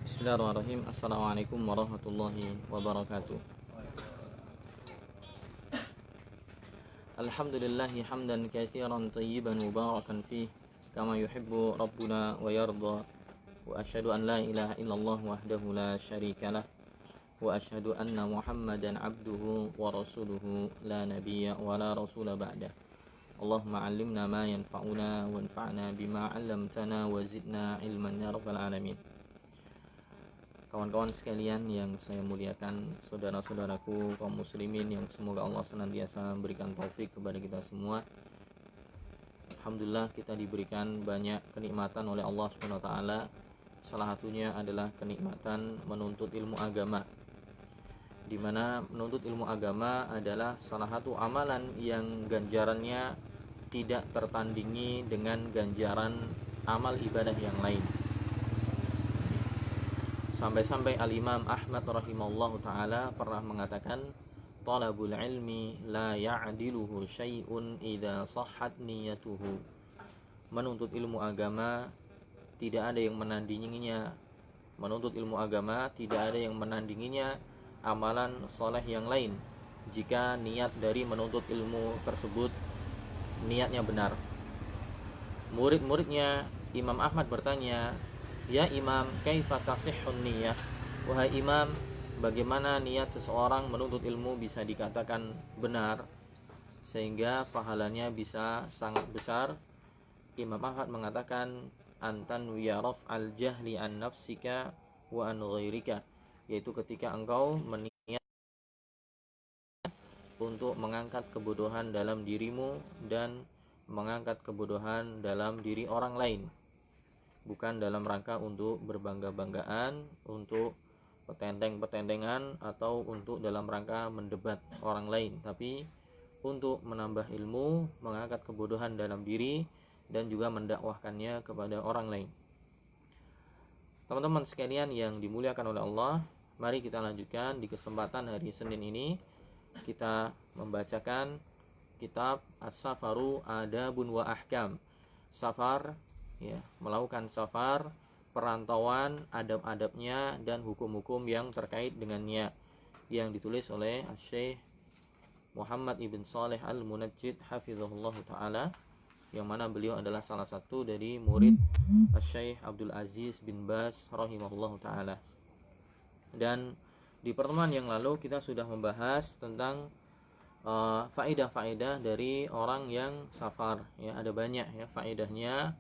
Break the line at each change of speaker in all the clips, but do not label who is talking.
Bismillahirrahmanirrahim. Assalamualaikum warahmatullahi wabarakatuh. Alhamdulillahi hamdan katsiran tayyiban mubarakan fih kama yuhibbu rabbuna wa yarda. Wa asyhadu an la ilaha illallah wahdahu la syarikalah wa asyhadu anna Muhammadan abduhu wa rasuluhu la nabiyya wa la rasula ba'dah. Allahumma 'allimna ma yanfa'una wanfa'na bima 'allamtana wa zidna ilman ya rabbal alamin. Kawan-kawan sekalian yang saya muliakan, saudara-saudaraku kaum muslimin yang semoga Allah senantiasa berikan taufik kepada kita semua. Alhamdulillah kita diberikan banyak kenikmatan oleh Allah SWT. Salah satunya adalah kenikmatan menuntut ilmu agama, di mana menuntut ilmu agama adalah salah satu amalan yang ganjarannya tidak tertandingi dengan ganjaran amal ibadah yang lain. Sampai-sampai Al-Imam Ahmad rahimahullahu ta'ala pernah mengatakan, talabul ilmi la ya'diluhu syai'un idha sahhat niyatuhu. Menuntut ilmu agama tidak ada yang menandinginya. Menuntut ilmu agama tidak ada yang menandinginya amalan soleh yang lain, jika niat dari menuntut ilmu tersebut niatnya benar. Murid-muridnya Imam Ahmad bertanya, "Ya Imam, kaifa tasihhun niyah?" Wahai Imam, bagaimana niat seseorang menuntut ilmu bisa dikatakan benar sehingga pahalanya bisa sangat besar? Imam Ahmad mengatakan, antan wiyaraf al-jahli an nafsika wa an ghairika, yaitu ketika engkau meniat untuk mengangkat kebodohan dalam dirimu dan mengangkat kebodohan dalam diri orang lain, bukan dalam rangka untuk berbangga-banggaan, untuk petenteng-petentengan, atau untuk dalam rangka mendebat orang lain, tapi untuk menambah ilmu, mengangkat kebodohan dalam diri, dan juga mendakwahkannya kepada orang lain. Teman-teman sekalian yang dimuliakan oleh Allah, mari kita lanjutkan di kesempatan hari Senin ini. Kita membacakan kitab As-Safaru Adabun wa Ahkam. Safar, ya, melakukan safar, perantauan, adab-adabnya dan hukum-hukum yang terkait dengannya, yang ditulis oleh Syekh Muhammad ibn Saleh al-Munajjid hafizahullah ta'ala, yang mana beliau adalah salah satu dari murid Syekh Abdul Aziz bin Baz rahimahullah ta'ala. Dan di pertemuan yang lalu kita sudah membahas tentang faedah-faedah dari orang yang safar, ya, ada banyak, ya, faedahnya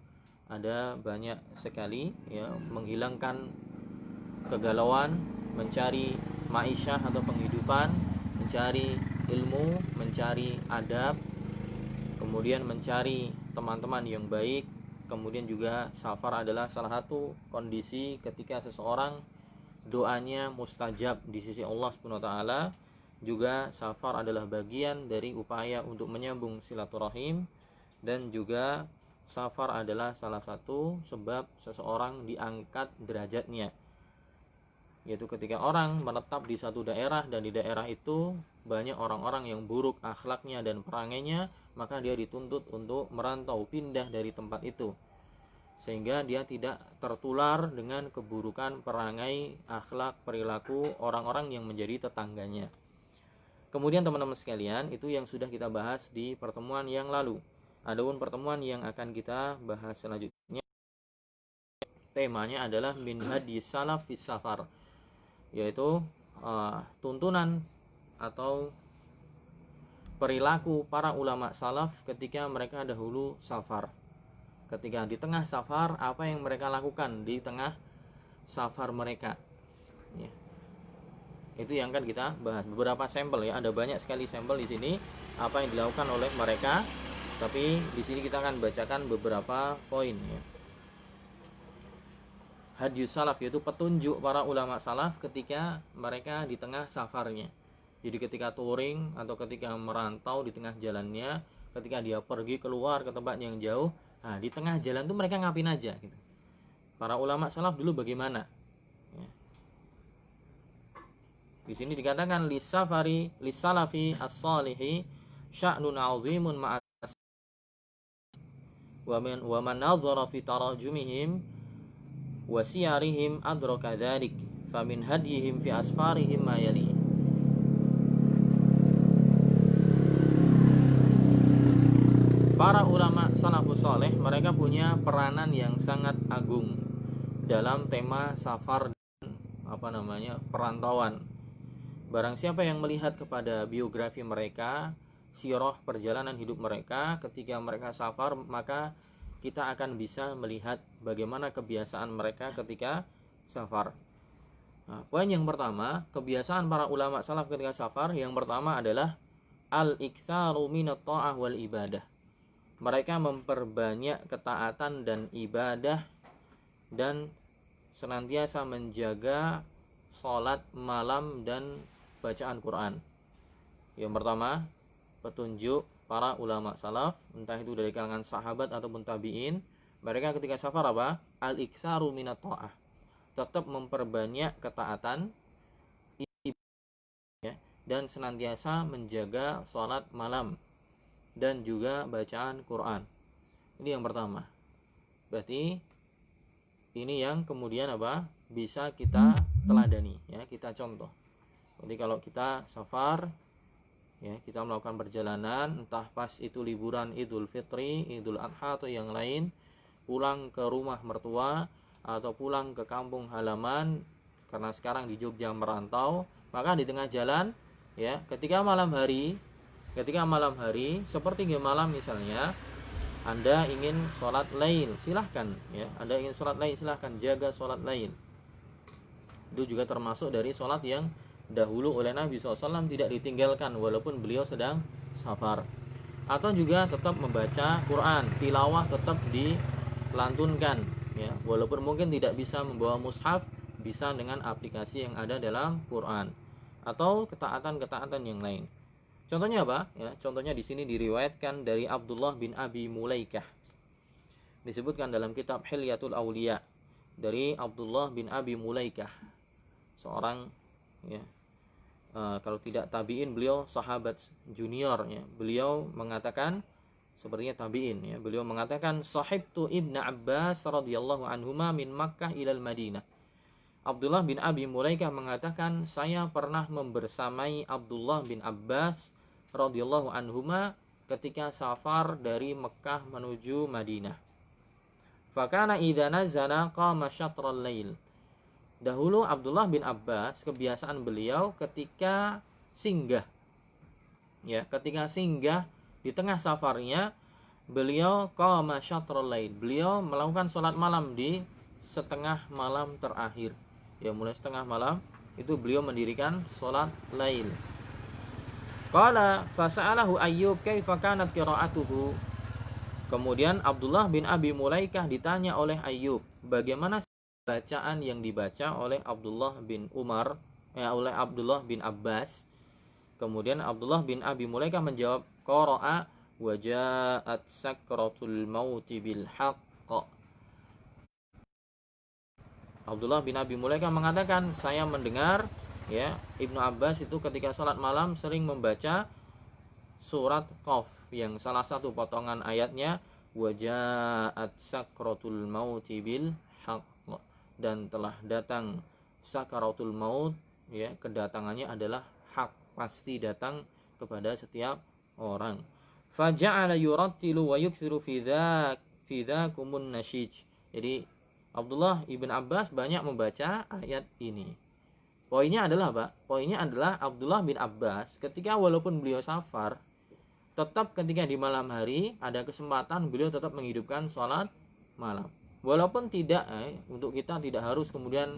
ada banyak sekali, ya, menghilangkan kegalauan, mencari ma'isyah atau penghidupan, mencari ilmu, mencari adab, kemudian mencari teman-teman yang baik. Kemudian juga safar adalah salah satu kondisi ketika seseorang doanya mustajab di sisi Allah Subhanahu wa taala. Juga safar adalah bagian dari upaya untuk menyambung silaturahim, dan juga safar adalah salah satu sebab seseorang diangkat derajatnya, yaitu ketika orang menetap di satu daerah dan di daerah itu banyak orang-orang yang buruk akhlaknya dan perangainya, maka dia dituntut untuk merantau, pindah dari tempat itu, sehingga dia tidak tertular dengan keburukan perangai, akhlak, perilaku orang-orang yang menjadi tetangganya. Kemudian teman-teman sekalian, itu yang sudah kita bahas di pertemuan yang lalu. Adapun pertemuan yang akan kita bahas selanjutnya, temanya adalah min hadi salaf fis safar, yaitu tuntunan atau perilaku para ulama salaf ketika mereka dahulu safar. Ketika di tengah safar, apa yang mereka lakukan di tengah safar mereka, ya. Itu yang akan kita bahas, beberapa sampel, ya, ada banyak sekali sampel di sini apa yang dilakukan oleh mereka, tapi di sini kita akan bacakan beberapa poin, ya. Hadis salaf, yaitu petunjuk para ulama salaf ketika mereka di tengah safarnya. Jadi ketika touring atau ketika merantau di tengah jalannya, ketika dia pergi keluar ke tempat yang jauh, nah di tengah jalan tuh mereka ngapain aja gitu. Para ulama salaf dulu bagaimana? Ya. Di sini dikatakan lisalafi as-salihi sya'nun 'azimun ma'a wa man nazara fi tarajumihim wa siyarihim adraka dzalik famin hadyihim fi asfarihim ma yali. Para ulama salafus saleh mereka punya peranan yang sangat agung dalam tema safar dan perantauan. Barang siapa yang melihat kepada biografi mereka, sirah perjalanan hidup mereka ketika mereka safar, maka kita akan bisa melihat bagaimana kebiasaan mereka ketika safar. Nah, poin yang pertama, kebiasaan para ulama salaf ketika safar, yang pertama adalah al-iktsaru minat ta'ah wal ibadah. Mereka memperbanyak ketaatan dan ibadah dan senantiasa menjaga sholat malam dan bacaan Quran. Yang pertama, petunjuk para ulama salaf, entah itu dari kalangan sahabat ataupun tabi'in, mereka ketika safar apa? Al-iktsaru minat ta'ah. Tetap memperbanyak ketaatan ya, dan senantiasa menjaga sholat malam dan juga bacaan Quran. Ini yang pertama. Berarti ini yang kemudian apa? Bisa kita teladani ya, kita contoh. Jadi kalau kita safar ya, kita melakukan perjalanan, entah pas itu liburan Idul Fitri, Idul Adha atau yang lain, pulang ke rumah mertua atau pulang ke kampung halaman, karena sekarang di Jogja merantau, maka di tengah jalan ya, ketika malam hari sepertiga malam misalnya, Anda ingin sholat lail, silahkan ya. Anda ingin sholat lail, silahkan jaga sholat lail. Itu juga termasuk dari sholat yang dahulu oleh Nabi SAW tidak ditinggalkan walaupun beliau sedang safar. Atau juga tetap membaca Quran, tilawah tetap dilantunkan ya, walaupun mungkin tidak bisa membawa mushaf, bisa dengan aplikasi yang ada dalam Quran atau ketaatan-ketaatan yang lain. Contohnya apa? Ya, contohnya di sini diriwayatkan dari Abdullah bin Abi Mulaikah. Disebutkan dalam kitab Hilyatul Auliya dari Abdullah bin Abi Mulaikah, seorang ya, kalau tidak tabi'in, beliau sahabat junior ya. Beliau mengatakan sepertinya tabi'in ya. Beliau mengatakan sahibtu Ibnu Abbas radhiyallahu anhuma min Makkah ilal Madinah. Abdullah bin Abi Mulaikah mengatakan, saya pernah membersamai Abdullah bin Abbas radhiyallahu anhuma ketika safar dari Mekah menuju Madinah. Fakana idza nazala qama syatral lail. Dahulu Abdullah bin Abbas, kebiasaan beliau ketika singgah ya, ketika singgah di tengah safarnya, beliau qama syatral lail. Beliau melakukan sholat malam di setengah malam terakhir. Ya, mulai setengah malam itu beliau mendirikan sholat lail. Qala fasa'alahu Ayyub kaifa kanat qira'atuhu. Kemudian Abdullah bin Abi Mulaikah ditanya oleh Ayyub, bagaimana bacaan yang dibaca oleh Abdullah bin Umar, oleh Abdullah bin Abbas. Kemudian Abdullah bin Abi Mulaikah menjawab, qara'a wa ja'at sakratul mauti bil haqq. Abdullah bin Abi Mulaikah mengatakan, saya mendengar ya, Ibnu Abbas itu ketika sholat malam sering membaca surat Qaf yang salah satu potongan ayatnya waja'at sakratul mauti bil haqq, dan telah datang sakaratul maut ya, kedatangannya adalah hak, pasti datang kepada setiap orang. Faja'ala yurattilu wa yukthiru fi dzakumun nasyij. Jadi Abdullah ibn Abbas banyak membaca ayat ini. Poinnya adalah apa? Poinnya adalah Abdullah bin Abbas ketika walaupun beliau safar, tetap ketika di malam hari ada kesempatan beliau tetap menghidupkan sholat malam. Walaupun tidak untuk kita tidak harus kemudian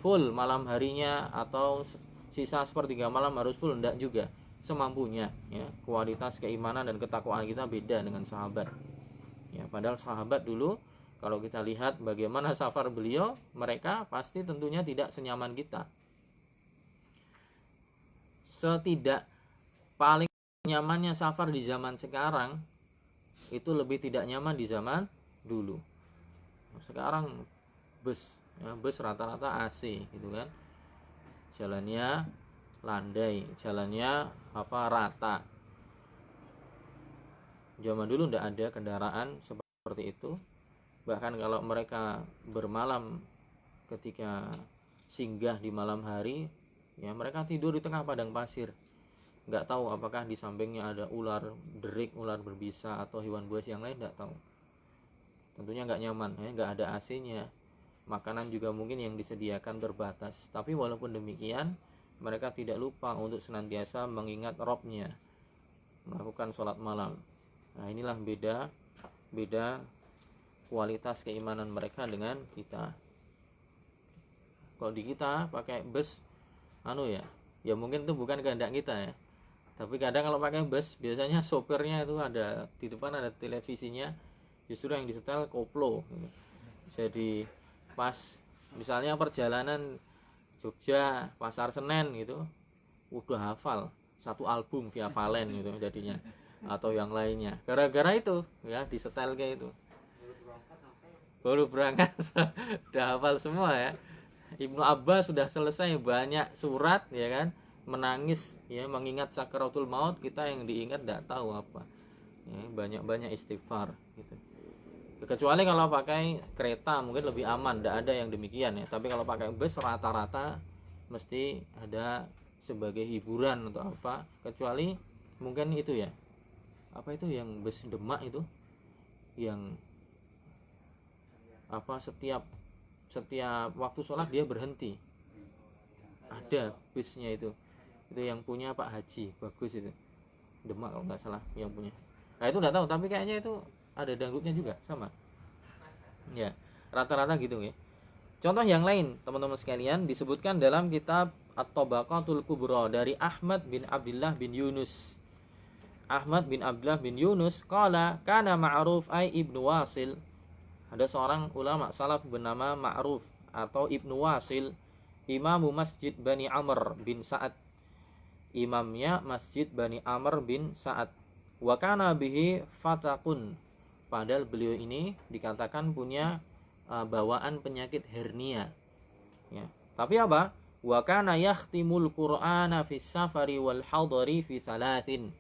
full malam harinya atau sisa sepertiga malam harus full, enggak juga, semampunya ya. Kualitas keimanan dan ketakwaan kita beda dengan sahabat. Ya, padahal sahabat dulu kalau kita lihat bagaimana safar beliau, mereka pasti tentunya tidak senyaman kita. Setidak paling nyamannya safar di zaman sekarang itu lebih tidak nyaman di zaman dulu. Sekarang bus rata-rata AC gitu kan. Jalannya landai, jalannya rata. Zaman dulu tidak ada kendaraan seperti itu. Bahkan kalau mereka bermalam ketika singgah di malam hari, ya mereka tidur di tengah padang pasir. Nggak tahu apakah di sampingnya ada ular derik, ular berbisa atau hewan buas yang lain, nggak tahu. Tentunya nggak nyaman, ya, nggak ada AC-nya. Makanan juga mungkin yang disediakan terbatas. Tapi walaupun demikian, mereka tidak lupa untuk senantiasa mengingat Robnya, melakukan sholat malam. Nah, inilah beda kualitas keimanan mereka dengan kita. Kalau di kita pakai bus, ya mungkin itu bukan kehendak kita ya. Tapi kadang kalau pakai bus, biasanya sopirnya itu ada di depan ada televisinya, justru yang disetel koplo gitu. Jadi pas misalnya perjalanan Jogja Pasar Senen gitu, udah hafal satu album Via Valen gitu jadinya, atau yang lainnya. Gara-gara itu ya disetel kayak itu. Baru berangkat udah hafal semua ya. Ibnu Abbas sudah selesai banyak surat ya kan, menangis ya mengingat sakaratul maut, kita yang diingat tidak tahu apa ya, banyak istighfar gitu. Kecuali kalau pakai kereta mungkin lebih aman, tidak ada yang demikian ya. Tapi kalau pakai bus rata-rata mesti ada sebagai hiburan atau apa, kecuali mungkin itu ya, apa itu yang bus Demak itu yang apa setiap waktu sholat dia berhenti, ada busnya itu yang punya Pak Haji, bagus itu, Demak kalau nggak salah yang punya. Nah itu nggak tahu, tapi kayaknya itu ada dangdutnya juga sama ya, rata-rata gitu ya. Contoh yang lain teman-teman sekalian disebutkan dalam kitab At-Tabaqatul Kubra dari Ahmad bin Abdullah bin Yunus. Ahmad bin Abdullah bin Yunus qala kana Ma'ruf ay Ibnu Wasil. Ada seorang ulama salaf bernama Ma'ruf atau Ibnu Wasil, imamu Masjid Bani Amr bin Sa'ad, imamnya Masjid Bani Amr bin Sa'ad. Wa kana bihi fatakun, padahal beliau ini dikatakan punya bawaan penyakit hernia ya. Tapi apa? Wa kana yakhtimul Qur'ana fis safari wal hadari fi thalathin.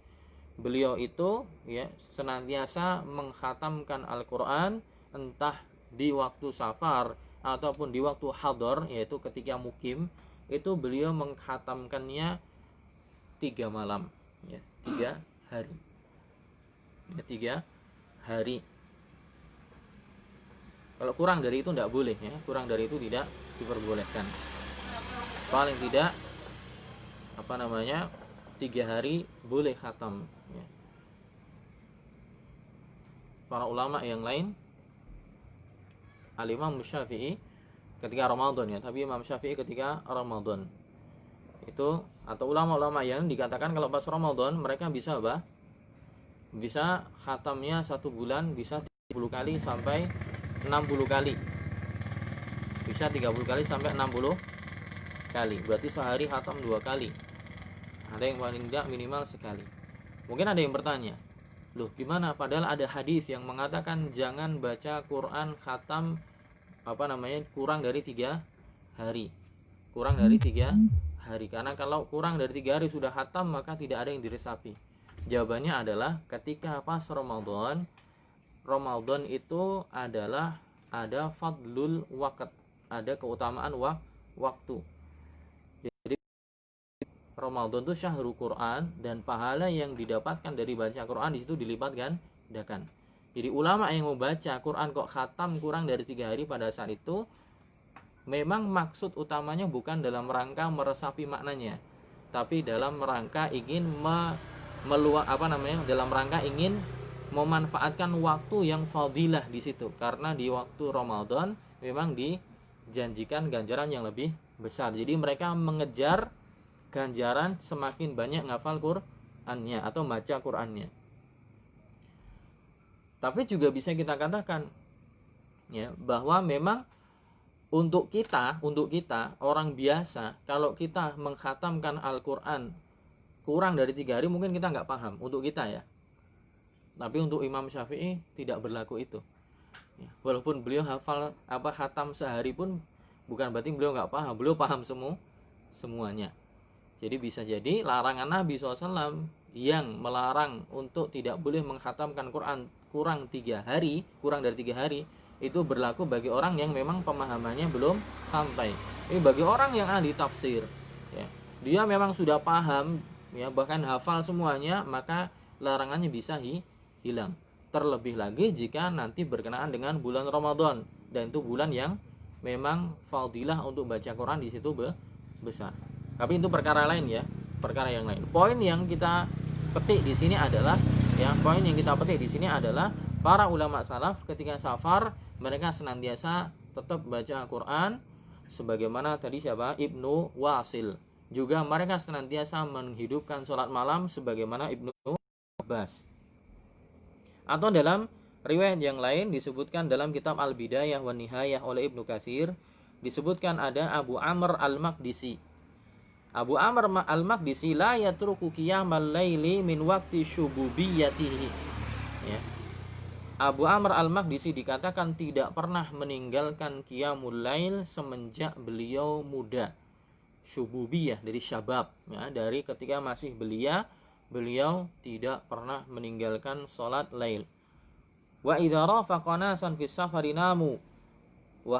Beliau itu ya senantiasa mengkhatamkan Al-Qur'an entah di waktu safar ataupun di waktu hadar, yaitu ketika mukim, itu beliau mengkhatamkannya 3 malam ya, 3 hari ya, 3 hari. Kalau kurang dari itu tidak boleh ya, kurang dari itu tidak diperbolehkan. Paling tidak 3 hari boleh khatam ya. Para ulama yang lain, Al-Imam Syafi'i ketika Ramadan ya, tapi Imam Syafi'i ketika Ramadan itu, atau ulama-ulama yang dikatakan kalau pas Ramadan mereka bisa apa? Bisa khatamnya 1 bulan bisa 30 kali sampai 60 kali. Bisa 30 kali sampai 60 kali. Berarti sehari khatam 2 kali. Ada yang paling tidak minimal sekali. Mungkin ada yang bertanya, loh gimana padahal ada hadis yang mengatakan jangan baca Quran khatam kurang dari 3 hari. Kurang dari 3 hari. Karena kalau kurang dari 3 hari sudah khatam maka tidak ada yang diresapi. Jawabannya adalah ketika pas Ramadan itu adalah ada fadlul waqt, ada keutamaan waktu. Jadi Ramadan itu syahrul Quran, dan pahala yang didapatkan dari baca Quran di situ dilipat gandakan. Jadi ulama yang membaca Quran kok khatam kurang dari 3 hari pada saat itu, memang maksud utamanya bukan dalam rangka meresapi maknanya, tapi dalam rangka ingin dalam rangka ingin memanfaatkan waktu yang fadilah di situ. Karena di waktu Ramadan memang dijanjikan ganjaran yang lebih besar. Jadi mereka mengejar ganjaran semakin banyak ngafal Qur'annya atau baca Qur'annya. Tapi juga bisa kita katakan ya bahwa memang untuk kita orang biasa, kalau kita mengkhatamkan Al-Qur'an kurang dari 3 hari mungkin kita nggak paham untuk kita ya. Tapi untuk Imam Syafi'i tidak berlaku itu. Ya, walaupun beliau hafal khatam sehari pun bukan berarti beliau nggak paham. Beliau paham semuanya. Jadi bisa jadi larangan Nabi SAW yang melarang untuk tidak boleh mengkhatamkan Quran kurang dari 3 hari, itu berlaku bagi orang yang memang pemahamannya belum sampai. Ini bagi orang yang ahli tafsir, ya, dia memang sudah paham, ya, bahkan hafal semuanya, maka larangannya bisa hilang. Terlebih lagi jika nanti berkenaan dengan bulan Ramadan, dan itu bulan yang memang fadilah untuk baca Quran di situ besar. Tapi itu perkara lain, ya, perkara yang lain. Poin yang kita petik di sini adalah, ya, poin yang kita petik di sini adalah para ulama salaf ketika safar mereka senantiasa tetap baca Quran, sebagaimana tadi siapa? Ibnu Wasil. Juga mereka senantiasa menghidupkan sholat malam sebagaimana Ibnu Abbas. Atau dalam riwayat yang lain disebutkan dalam kitab Al-Bidayah wa Nihayah oleh Ibnu Katsir, disebutkan ada Abu Amr Al-Maqdisi. Abu Amr Al-Maqdisi la yatruku qiyamal laili min waqti syububiyatihi. Ya. Abu Amr Al-Maqdisi dikatakan tidak pernah meninggalkan qiyamul lail semenjak beliau muda. Syububiyah dari syabab, ya, dari ketika masih belia, beliau tidak pernah meninggalkan salat lail. Wa idza rafaqa nasan fi safari namu wa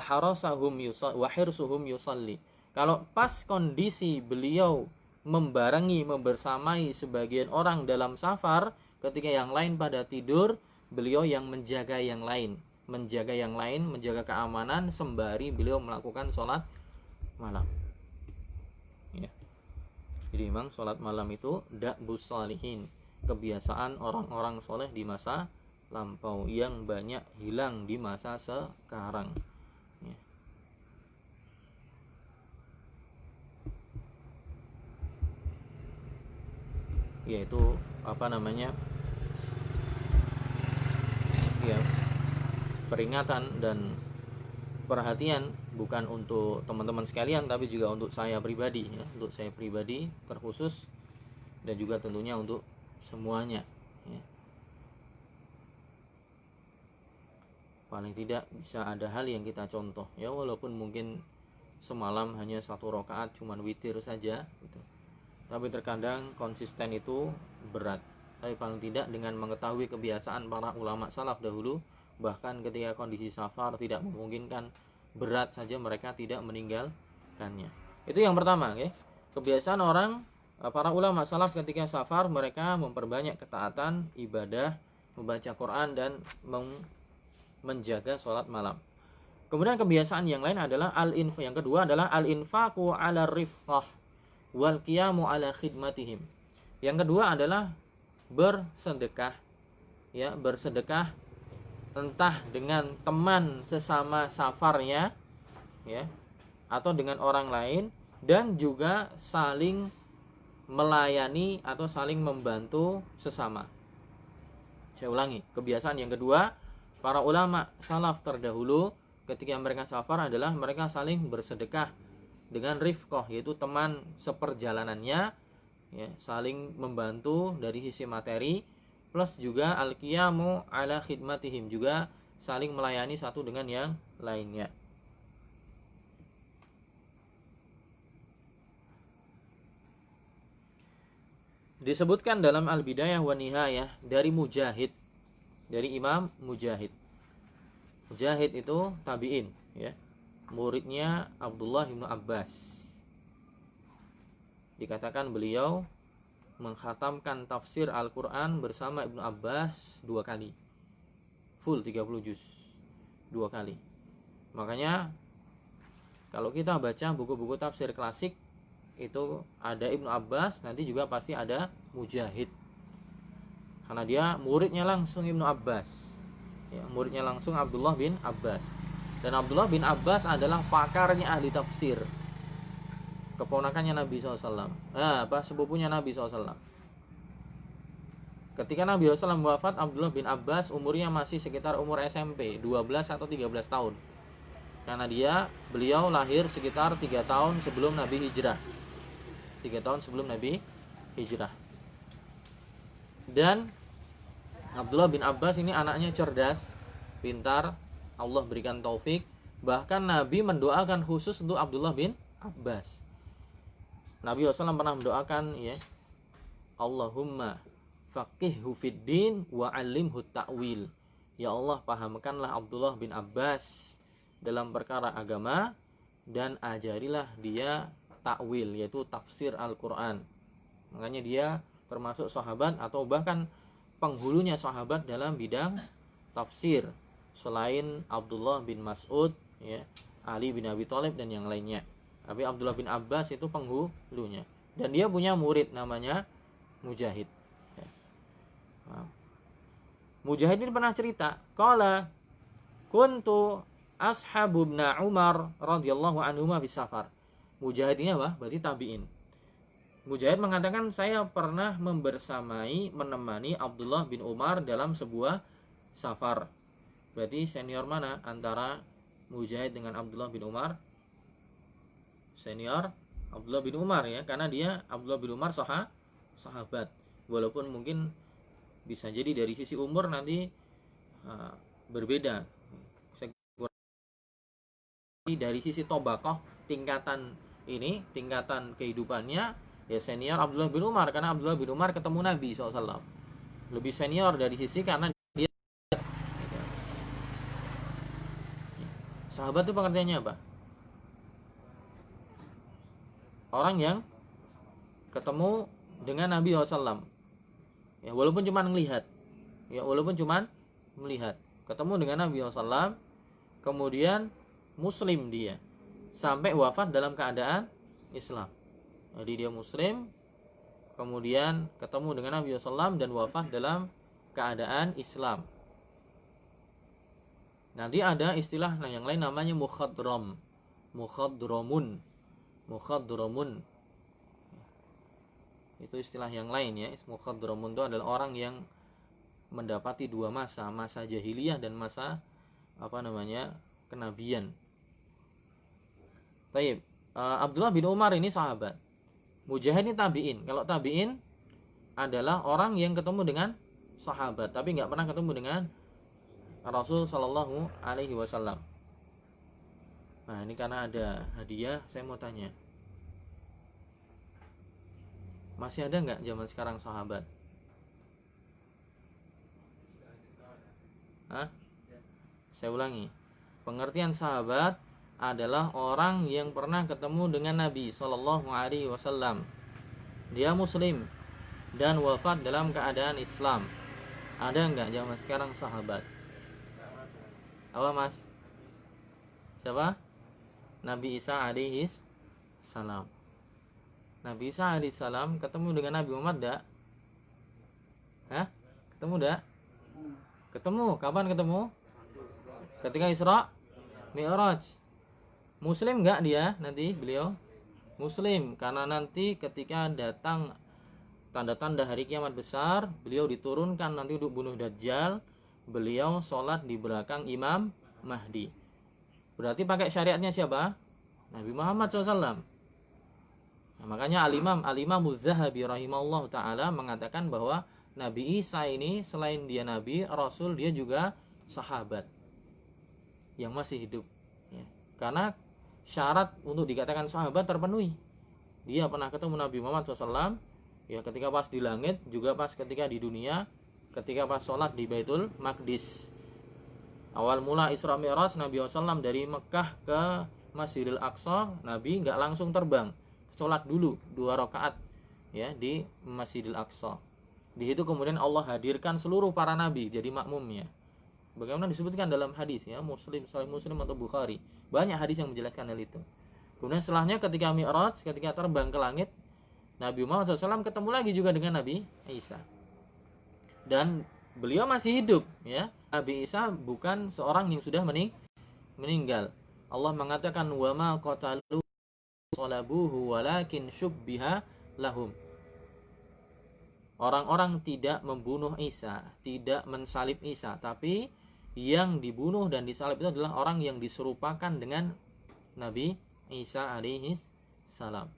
hirsuhum yusalli. Kalau pas kondisi beliau membersamai sebagian orang dalam safar, ketika yang lain pada tidur, beliau yang menjaga yang lain, menjaga keamanan sembari beliau melakukan sholat malam. Ya. Jadi memang sholat malam itu da'bus salihin, kebiasaan orang-orang soleh di masa lampau yang banyak hilang di masa sekarang. Ya. Yaitu ya, peringatan dan perhatian bukan untuk teman-teman sekalian, tapi juga untuk saya pribadi, ya, untuk saya pribadi terkhusus, dan juga tentunya untuk semuanya, ya. Paling tidak bisa ada hal yang kita contoh, ya, walaupun mungkin semalam hanya 1 rakaat cuman witir saja gitu. Tapi terkadang konsisten itu berat. Tapi paling tidak dengan mengetahui kebiasaan para ulama salaf dahulu, bahkan ketika kondisi safar tidak memungkinkan, berat saja mereka tidak meninggalkannya. Itu yang pertama, ya. Kebiasaan para ulama salaf ketika safar, mereka memperbanyak ketaatan, ibadah, membaca Quran, dan menjaga sholat malam. Kemudian kebiasaan yang lain adalah yang kedua adalah al-infaqu ala rifqah wal qiyamu ala khidmatihim. Yang kedua adalah bersedekah, ya, bersedekah entah dengan teman sesama safarnya, ya, atau dengan orang lain, dan juga saling melayani atau saling membantu sesama. Saya ulangi, kebiasaan yang kedua para ulama salaf terdahulu ketika mereka safar adalah mereka saling bersedekah dengan rifqah, yaitu teman seperjalanannya, ya, saling membantu dari sisi materi, plus juga al-qiyamu ala khidmatihim, juga saling melayani satu dengan yang lainnya. Disebutkan dalam Al-Bidayah wa Nihayah dari Mujahid, dari Imam Mujahid. Mujahid itu tabi'in, ya, muridnya Abdullah bin Abbas. Dikatakan beliau mengkhatamkan tafsir Al-Quran bersama Ibnu Abbas 2 kali, full 30 juz 2 kali. Makanya kalau kita baca buku-buku tafsir klasik, itu ada Ibnu Abbas, nanti juga pasti ada Mujahid, karena dia muridnya langsung Ibnu Abbas, ya, muridnya langsung Abdullah bin Abbas. Dan Abdullah bin Abbas adalah pakarnya ahli tafsir, keponakannya Nabi SAW, sepupunya Nabi SAW. Ketika Nabi SAW wafat, Abdullah bin Abbas umurnya masih sekitar umur SMP, 12 atau 13 tahun. Karena beliau lahir sekitar 3 tahun sebelum Nabi hijrah. 3 tahun sebelum Nabi hijrah. Dan Abdullah bin Abbas ini anaknya cerdas, pintar, Allah berikan taufik. Bahkan Nabi mendoakan khusus untuk Abdullah bin Abbas. Nabi SAW pernah mendoakan, ya, Allahumma faqihhu fid din wa 'allimhu ta'wil. ya Allah pahamkanlah Abdullah bin Abbas dalam perkara agama dan ajarilah dia takwil, yaitu tafsir Al-Quran. Makanya dia termasuk sahabat atau bahkan penghulunya sahabat dalam bidang tafsir selain Abdullah bin Mas'ud, ya, Ali bin Abi Thalib dan yang lainnya. Tapi Abdullah bin Abbas itu penghulunya. Dan dia punya murid namanya Mujahid. Mujahid ini pernah cerita, qala kuntu ashabu ibn Umar radhiyallahu anhuma fi safar. Mujahid ini apa? Berarti tabi'in. Mujahid mengatakan saya pernah menemani Abdullah bin Umar dalam sebuah safar. Berarti senior mana antara Mujahid dengan Abdullah bin Umar? Senior Abdullah bin Umar, ya, karena dia Abdullah bin Umar sahabat. Walaupun mungkin bisa jadi dari sisi umur nanti berbeda. Dari sisi tobakoh tingkatan kehidupannya, ya senior Abdullah bin Umar, karena Abdullah bin Umar ketemu Nabi SAW. Lebih senior dari sisi karena dia sahabat itu pengertiannya apa? Orang yang ketemu dengan Nabi SAW, ya walaupun cuma melihat, ketemu dengan Nabi SAW, kemudian Muslim dia sampai wafat dalam keadaan Islam. Jadi dia Muslim, kemudian ketemu dengan Nabi SAW dan wafat dalam keadaan Islam. Nanti ada istilah yang lain namanya mukhadromun. Itu istilah yang lain, ya. Mukhadromun itu adalah orang yang mendapati dua masa jahiliyah dan masa kenabian. Taib. Abdullah bin Umar ini sahabat. Mujahid ini tabi'in. Kalau tabi'in adalah orang yang ketemu dengan sahabat tapi nggak pernah ketemu dengan Rasul Shallallahu Alaihi Wasallam. Nah, ini karena ada hadiah, saya mau tanya, masih ada nggak zaman sekarang sahabat? Saya ulangi, pengertian sahabat adalah orang yang pernah ketemu dengan Nabi Shallallahu Alaihi Wasallam. Dia Muslim dan wafat dalam keadaan Islam. Ada nggak zaman sekarang sahabat? Apa mas? Siapa? Nabi Isa alaihi salam. Nabi Isa alaihi salam ketemu dengan Nabi Muhammad enggak? Ketemu enggak? Ketemu. Kapan ketemu? Ketika Isra Mi'raj. Muslim enggak dia nanti beliau? Muslim, karena nanti ketika datang tanda-tanda hari kiamat besar, beliau diturunkan nanti untuk bunuh Dajjal. Beliau sholat di belakang Imam Mahdi. Berarti pakai syariatnya siapa? Nabi Muhammad SAW. Nah, makanya Al-Imam Az-Zahabi rahimahullah ta'ala mengatakan bahwa Nabi Isa ini selain dia Nabi, Rasul, dia juga sahabat yang masih hidup, ya. Karena syarat untuk dikatakan sahabat terpenuhi. Dia pernah ketemu Nabi Muhammad SAW, ya, ketika pas di langit, juga pas ketika di dunia, ketika pas sholat di Baitul Maqdis. Awal mula Isra Mi'raj Nabi SAW dari Mekah ke Masjidil Aqsa, Nabi nggak langsung terbang, sholat dulu 2 rakaat, ya, di Masjidil Aqsa. Di situ kemudian Allah hadirkan seluruh para nabi jadi makmumnya. Bagaimana disebutkan dalam hadis, ya, Sahih Muslim atau Bukhari. Banyak hadis yang menjelaskan hal itu. Kemudian setelahnya ketika Mi'raj, ketika terbang ke langit, Nabi Muhammad SAW ketemu lagi juga dengan Nabi Isa. Dan beliau masih hidup, ya. Nabi Isa bukan seorang yang sudah meninggal. Allah mengatakan wa ma qatalu salabuhu walakin syubbiha lahum. Orang-orang tidak membunuh Isa, tidak mensalib Isa, tapi yang dibunuh dan disalib itu adalah orang yang diserupakan dengan Nabi Isa alaihi salam.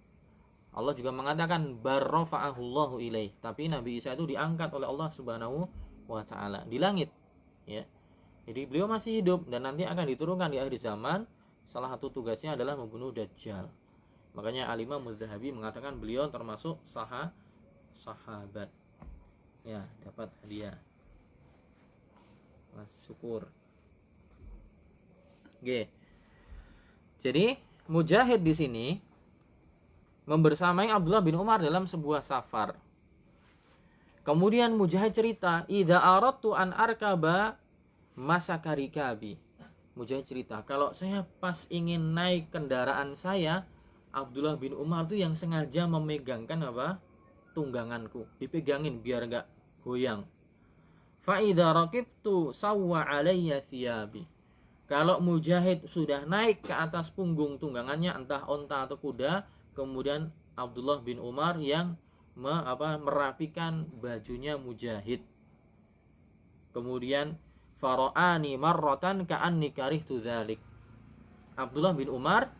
Allah juga mengatakan barrafa'ahullahu ilaih, tapi Nabi Isa itu diangkat oleh Allah Subhanahu wa taala di langit, ya. Jadi beliau masih hidup dan nanti akan diturunkan di akhir zaman. Salah satu tugasnya adalah membunuh Dajjal. Makanya Al-Imam Az-Zahabi mengatakan beliau termasuk sahabat. Ya, dapat hadiah. Mas syukur. Oke. Jadi Mujahid di sini membersamai Abdullah bin Umar dalam sebuah safar. Kemudian Mujahid cerita, "Idza aradtu an arkaba masakarikabi." Mujahid cerita, kalau saya pas ingin naik kendaraan saya, Abdullah bin Umar tuh yang sengaja memegangkan apa? Tungganganku. Dipegangin biar enggak goyang. Fa idza raqibtu sawwa alayya thiyabi. Kalau Mujahid sudah naik ke atas punggung tunggangannya, entah onta atau kuda, kemudian Abdullah bin Umar yang merapikan bajunya Mujahid. Kemudian fara'ani marratan ka'anni karihtu dzalik. Abdullah bin Umar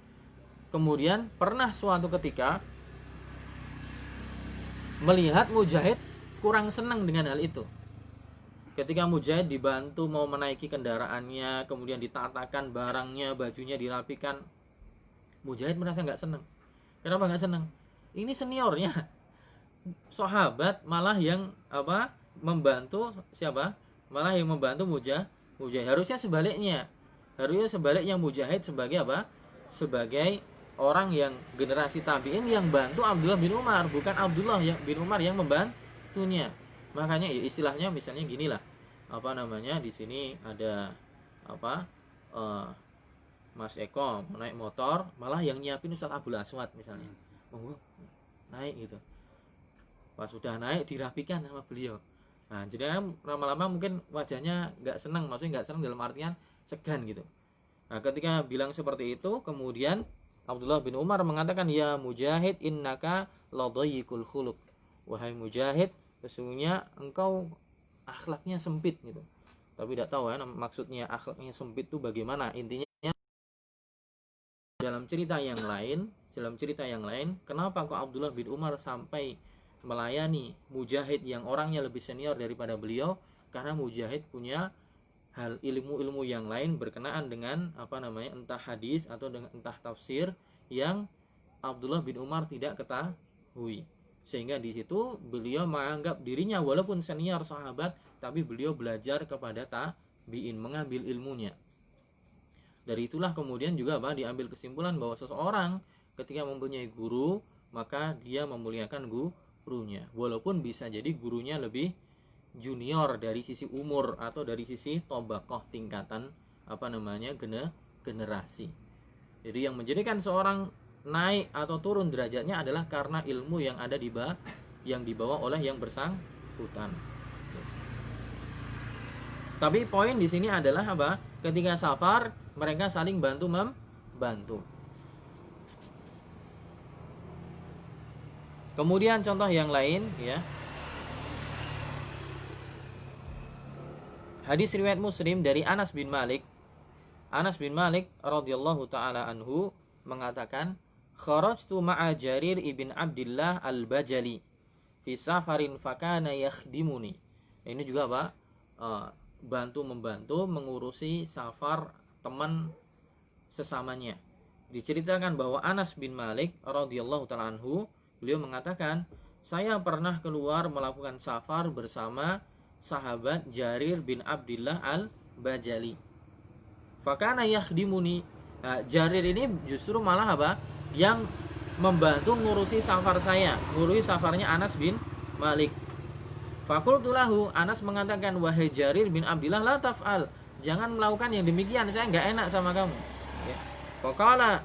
kemudian pernah suatu ketika melihat Mujahid kurang senang dengan hal itu. Ketika Mujahid dibantu mau menaiki kendaraannya, kemudian ditatakan barangnya, bajunya dirapikan, Mujahid merasa nggak senang. Kenapa nggak senang? Ini seniornya, sahabat malah yang membantu siapa? Malah yang membantu Mujahid. Harusnya sebaliknya. Mujahid sebagai apa? Sebagai orang yang generasi tabi'in yang bantu Abdullah bin Umar, bukan Abdullah bin Umar yang membantunya. Makanya ya istilahnya misalnya ginilah. Di sini ada Mas Eko naik motor, malah yang nyiapin Ustaz Abdul Aswad misalnya. Naik gitu. Pas sudah naik dirapikan sama beliau. Nah, jadi lama-lama mungkin wajahnya nggak senang, maksudnya nggak senang dalam artian segan gitu. Nah, ketika bilang seperti itu, kemudian Abdullah bin Umar mengatakan, "Ya Mujahid, innaka ladhayyikul khuluq." Wahai Mujahid, sesungguhnya engkau akhlaknya sempit gitu. Tapi tidak tahu ya maksudnya akhlaknya sempit itu bagaimana. Intinya dalam cerita yang lain, kenapa kok Abdullah bin Umar sampai melayani Mujahid yang orangnya lebih senior daripada beliau? Karena Mujahid punya hal ilmu-ilmu yang lain berkenaan dengan entah hadis atau dengan entah tafsir yang Abdullah bin Umar tidak ketahui. Sehingga di situ beliau menganggap dirinya walaupun senior sahabat, tapi beliau belajar kepada tabi'in, mengambil ilmunya. Dari itulah kemudian juga diambil kesimpulan bahwa seseorang ketika mempunyai guru, maka dia memuliakan gurunya. Walaupun bisa jadi gurunya lebih junior dari sisi umur atau dari sisi tobakoh tingkatan generasi. Jadi yang menjadikan seorang naik atau turun derajatnya adalah karena ilmu yang ada yang dibawa oleh yang bersangkutan. Tapi poin di sini adalah ketika safar mereka saling membantu. Kemudian contoh yang lain ya. Hadis riwayat Muslim dari Anas bin Malik. Anas bin Malik radhiyallahu taala anhu mengatakan, "Kharajtu ma'a Jarir ibn Abdullah al-Bajali fi safarin fakana yakhdimuni." Ini juga membantu mengurusi safar teman sesamanya. Diceritakan bahwa Anas bin Malik radhiyallahu taala anhu, beliau mengatakan, "Saya pernah keluar melakukan safar bersama sahabat Jarir bin Abdullah al-Bajali. Fakana yakhdimuni." Nah, Jarir ini justru malah yang membantu ngurusi safar saya, ngurusi safarnya Anas bin Malik. Fakultu lahu, Anas mengatakan, "Wahai Jarir bin Abdullah, la taf'al, jangan melakukan yang demikian, saya enggak enak sama kamu." Ya. Faqala,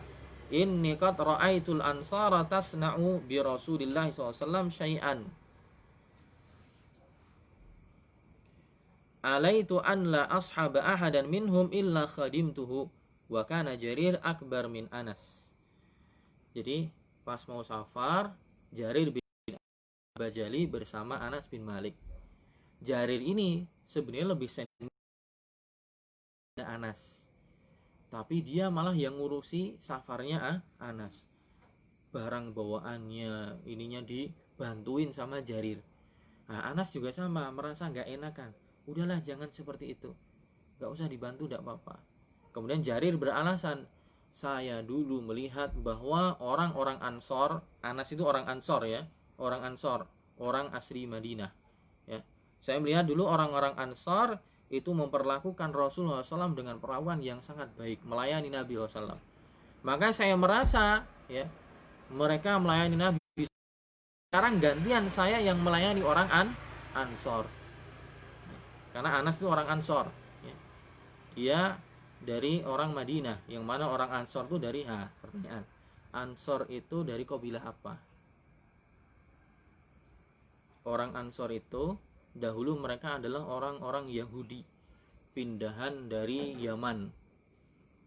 "Inni qad ra'aitul ansara tasna'u bi Rasulillah SAW syai'an. Alaitu an la ashaba ahadan minhum illa khadimtuhu wa kana Jarir akbar min Anas." Jadi pas mau safar, Jarir bin Bajali bersama Anas bin Malik. Jarir ini sebenarnya lebih senior Anas, tapi dia malah yang ngurusi safarnya Anas. Barang bawaannya ininya dibantuin sama Jarir. Nah, Anas juga sama, merasa nggak enakan. Udahlah, jangan seperti itu, nggak usah dibantu, nggak apa-apa. Kemudian Jarir beralasan, "Saya dulu melihat bahwa orang-orang Ansor," Anas itu orang Ansor ya, orang Ansor, orang asli Madinah ya. "Saya melihat dulu orang-orang Ansor itu memperlakukan Rasulullah SAW dengan perlakuan yang sangat baik, melayani Nabi SAW. Maka saya merasa ya mereka melayani Nabi, sekarang gantian saya yang melayani orang Ansor. Karena Anas itu orang Ansor ya. Dia dari orang Madinah, yang mana orang Ansor itu dari pertanyaan, Ansor itu dari kabilah apa? Orang Ansor itu dahulu mereka adalah orang-orang Yahudi, pindahan dari Yaman,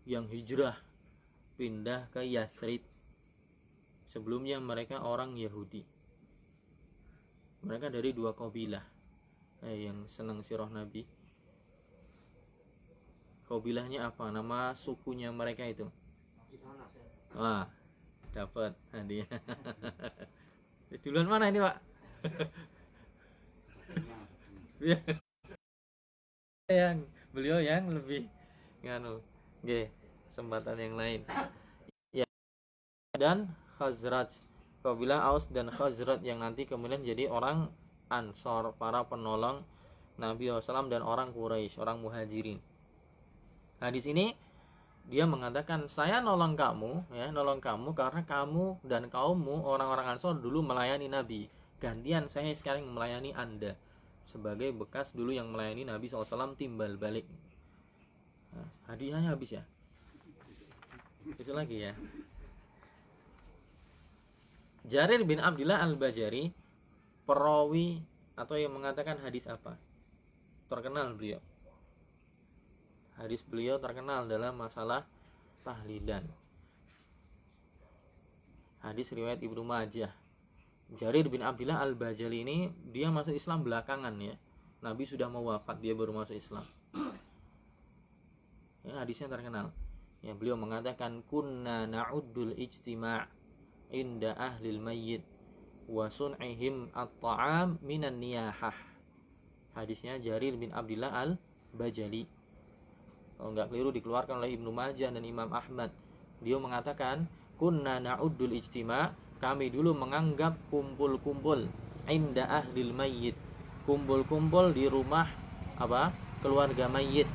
yang hijrah pindah ke Yathrib. Sebelumnya mereka orang Yahudi. Mereka dari dua kabilah. Yang senang sirah Nabi, kabilahnya apa? Nama sukunya mereka itu. Wah, dapat hadiah. Duluan mana ini, Pak? Beliau yang lebih nganu. Oke, kesempatan yang lain. Ya. Dan Khazraj, kabilah Aus dan Khazraj yang nanti kemudian jadi orang Ansor, para penolong Nabi SAW dan orang Quraisy, orang Muhajirin. Nah, di sini dia mengatakan, saya nolong kamu karena kamu dan kaummu orang-orang Ansor dulu melayani Nabi. Gantian saya sekarang melayani Anda sebagai bekas dulu yang melayani Nabi SAW timbal balik. Nah, hadiahnya habis ya. Besok lagi ya. Jarir bin Abdullah Al-Bajali, perawi atau yang mengatakan hadis apa? Terkenal beliau. Hadis beliau terkenal dalam masalah tahlilan. Hadis riwayat Ibnu Majah. Jarir bin Abdullah Al-Bajali ini dia masuk Islam belakangan ya. Nabi sudah mau wafat, dia baru masuk Islam. Ya, hadisnya terkenal. Ya, beliau mengatakan kunna na'uddul ijtima' inda ahlil mayyit wa sun'ihim at-ta'am minan niyahah. Hadisnya Jarir bin Abdullah Al-Bajali. Kalau enggak keliru dikeluarkan oleh Ibnu Majah dan Imam Ahmad. Dia mengatakan kunna na'uddul ijtima', kami dulu menganggap kumpul-kumpul inda ahlil mayyit, kumpul-kumpul di rumah keluarga mayyit,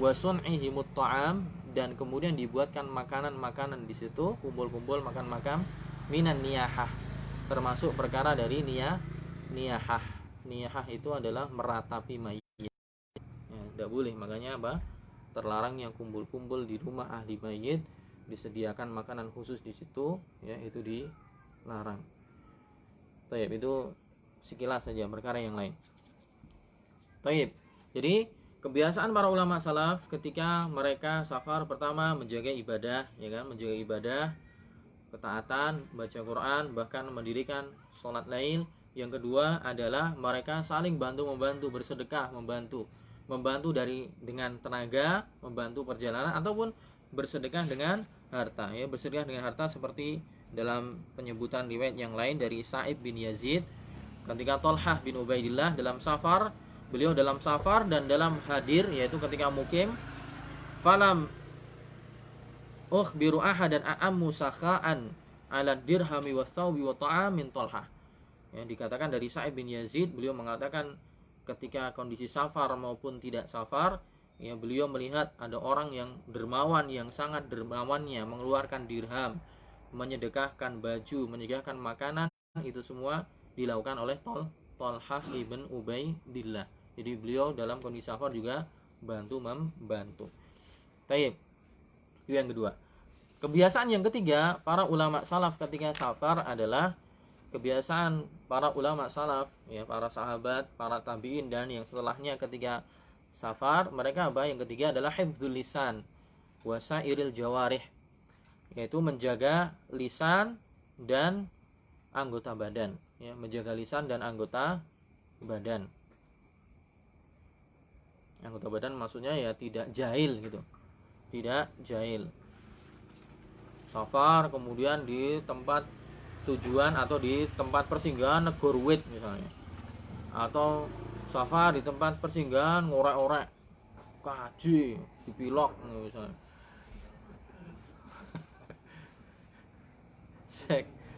wa sun'ihim at-ta'am, dan kemudian dibuatkan makanan-makanan di situ, kumpul-kumpul makan-makan minan niyahah, termasuk perkara dari niyahah. Niyahah itu adalah meratapi mayit. Ya, tidak boleh, makanya terlarang yang kumpul-kumpul di rumah ahli mayit, disediakan makanan khusus di situ, ya itu dilarang. Taib, itu sekilas saja perkara yang lain. Taib. Jadi kebiasaan para ulama salaf ketika mereka safar, pertama menjaga ibadah, ya kan, menjaga ibadah, ketaatan, baca Quran, bahkan mendirikan sholat lail. Yang kedua adalah mereka saling bantu-membantu, bersedekah, membantu dengan tenaga, membantu perjalanan, ataupun bersedekah dengan harta. Ya, bersedekah dengan harta seperti dalam penyebutan riwayat yang lain dari Sa'id bin Yazid, ketika Thalhah bin Ubaidillah dalam safar, beliau dalam safar dan dalam hadir, yaitu ketika mukim, falam ukhbiru ahadan a'ammu sakha'an ala dirhami wa thawbi wa ta'am min Thalhah. Ya, dikatakan dari Sa'id bin Yazid, beliau mengatakan ketika kondisi safar maupun tidak safar, ya beliau melihat ada orang yang dermawan, yang sangat dermawannya mengeluarkan dirham, menyedekahkan baju, menyedekahkan makanan, itu semua dilakukan oleh Thalhah ibn Ubaidillah. Jadi beliau dalam kondisi safar juga membantu. Taib. Itu yang kedua. Kebiasaan yang ketiga para ulama salaf ketika safar adalah kebiasaan para ulama salaf, ya para sahabat, para tabi'in dan yang setelahnya ketika safar, mereka yang ketiga adalah hifdzul lisan wa sairil jawarih, yaitu menjaga lisan dan anggota badan, ya, menjaga lisan dan anggota badan. Anggota badan maksudnya ya tidak jahil gitu. Tidak jahil. Safar kemudian di tempat tujuan atau di tempat persinggahan negorwit misalnya. Atau safar di tempat persinggahan ngorek-orek kaji, dipilok misalnya.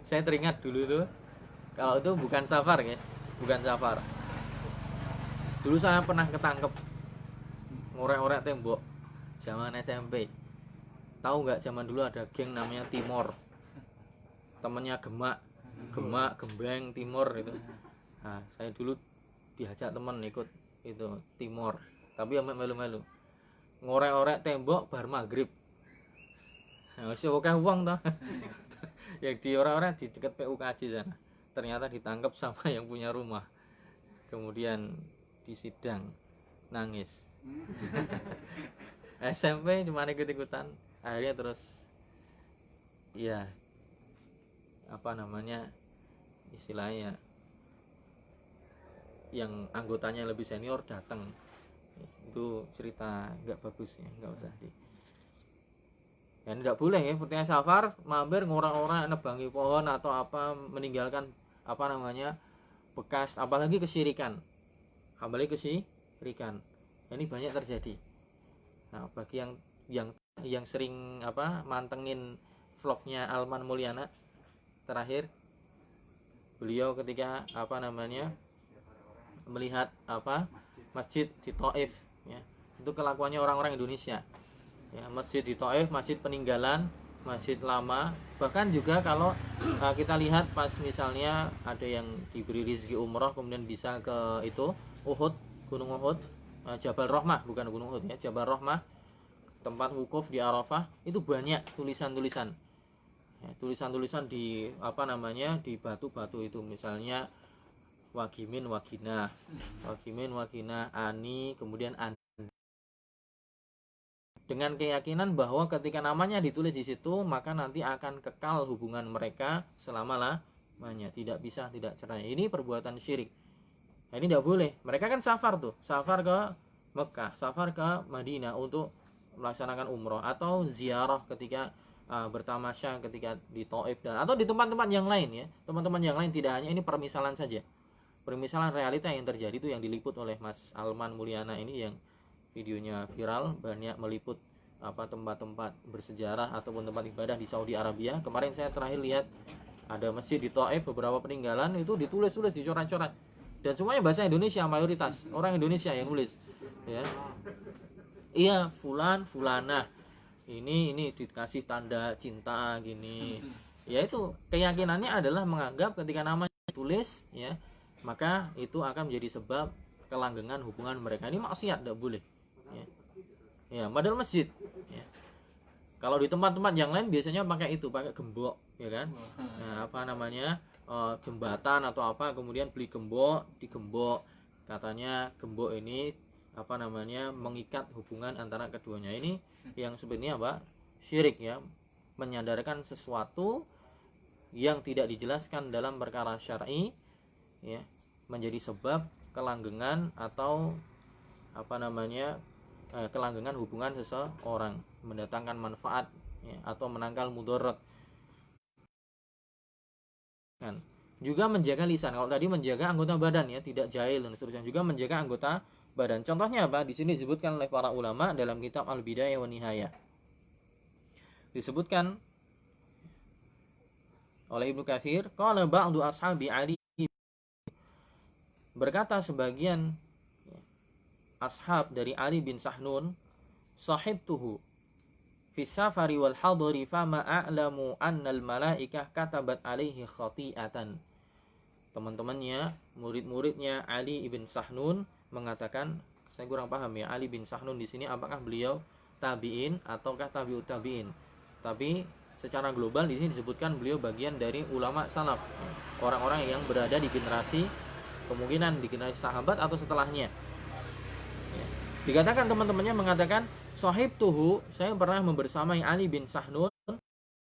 Saya teringat dulu tuh, kalau itu bukan safar ya, bukan safar. Dulu saya pernah ketangkep ngorek-ngorek tembok zaman SMP. Tahu nggak zaman dulu ada geng namanya Timor, temennya Gemak, Gembeng, Timor itu. Nah, saya dulu diajak temen ikut itu Timor, tapi amat melu-melu ngorek-ngorek tembok bar maghrib. Nah, masih oke uang toh. Yang di orang-orang di dekat PUKJ sana. Ternyata ditangkap sama yang punya rumah. Kemudian disidang, nangis. SMP cuma ikut-ikutan, akhirnya terus ya apa namanya istilahnya yang anggotanya lebih senior datang. Itu cerita nggak bagus ya, nggak usah di. Ya nggak boleh ya, seperti safar mampir ngorang-orang nebangi pohon atau apa, meninggalkan apa namanya bekas, apalagi kesyirikan. Ini banyak terjadi. Nah, bagi yang sering apa mantengin vlognya Alman Mulyana terakhir, beliau ketika apa namanya melihat apa masjid di Taif ya, itu kelakuannya orang-orang Indonesia ya, masjid di Taif, masjid peninggalan, masjid lama. Bahkan juga kalau kita lihat pas misalnya ada yang diberi rezeki umroh kemudian bisa ke itu Uhud, Gunung Uhud, Jabal Rahmah, bukan Gunung Uhud ya, Jabal Rahmah, tempat wukuf di Arafah, itu banyak tulisan-tulisan ya, tulisan-tulisan di apa namanya di batu-batu itu, misalnya wagimin waginah, ani, kemudian an, dengan keyakinan bahwa ketika namanya ditulis di situ maka nanti akan kekal hubungan mereka selama-lamanya, tidak bisa, tidak cerai. Ini perbuatan syirik. Nah, ini tidak boleh. Mereka kan safar tuh, safar ke Mekah, safar ke Madinah untuk melaksanakan umroh atau ziarah ketika bertamasya ketika di Taif dan atau di tempat-tempat yang lain ya. Teman-teman yang lain, tidak hanya ini permisalan saja. Permisalan realita yang terjadi itu yang diliput oleh Mas Alman Mulyana ini, yang videonya viral, banyak meliput apa tempat-tempat bersejarah ataupun tempat ibadah di Saudi Arabia. Kemarin saya terakhir lihat ada masjid di Taif, beberapa peninggalan itu ditulis-tulis, dicoret-coret, dan semuanya bahasa Indonesia, mayoritas orang Indonesia yang nulis ya. Iya, fulana ini dikasih tanda cinta gini. Ya itu keyakinannya adalah menganggap ketika namanya ditulis ya, maka itu akan menjadi sebab kelanggengan hubungan mereka. Ini maksiat, tidak boleh ya, padahal masjid ya. Kalau di tempat-tempat yang lain biasanya pakai itu, pakai gembok ya kan. Nah, apa namanya jembatan atau apa, kemudian beli gembok, digembok, katanya gembok ini apa namanya mengikat hubungan antara keduanya. Ini yang sebenarnya apa, syirik ya, menyandarkan sesuatu yang tidak dijelaskan dalam perkara syar'i ya, menjadi sebab kelanggengan atau apa namanya kelanggengan hubungan seseorang, mendatangkan manfaat ya, atau menangkal mudarat kan. Juga menjaga lisan. Kalau tadi menjaga anggota badan ya, tidak jahil dan seterusnya, juga menjaga anggota badan. Contohnya apa? Di sini disebutkan oleh para ulama dalam kitab Al-Bidayah wa Nihayah. Disebutkan oleh Ibnu Katsir, qala ba'du ashabi Ali, berkata sebagian ashab dari Ali bin Sahnun, sahibtuhu fi safari wal hadari fama a'lamu annal malaikah katabat alaihi khati'atan. Teman-temannya, murid-muridnya Ali bin Sahnun mengatakan, saya kurang paham ya, Ali bin Sahnun di sini apakah beliau tabi'in ataukah tabi'ut tabi'in. Tapi secara global di sini disebutkan beliau bagian dari ulama salaf, orang-orang yang berada di generasi, kemungkinan di generasi sahabat atau setelahnya. Dikatakan teman-temannya mengatakan, sahib tuhu, saya pernah membersamai Ali bin Sahnun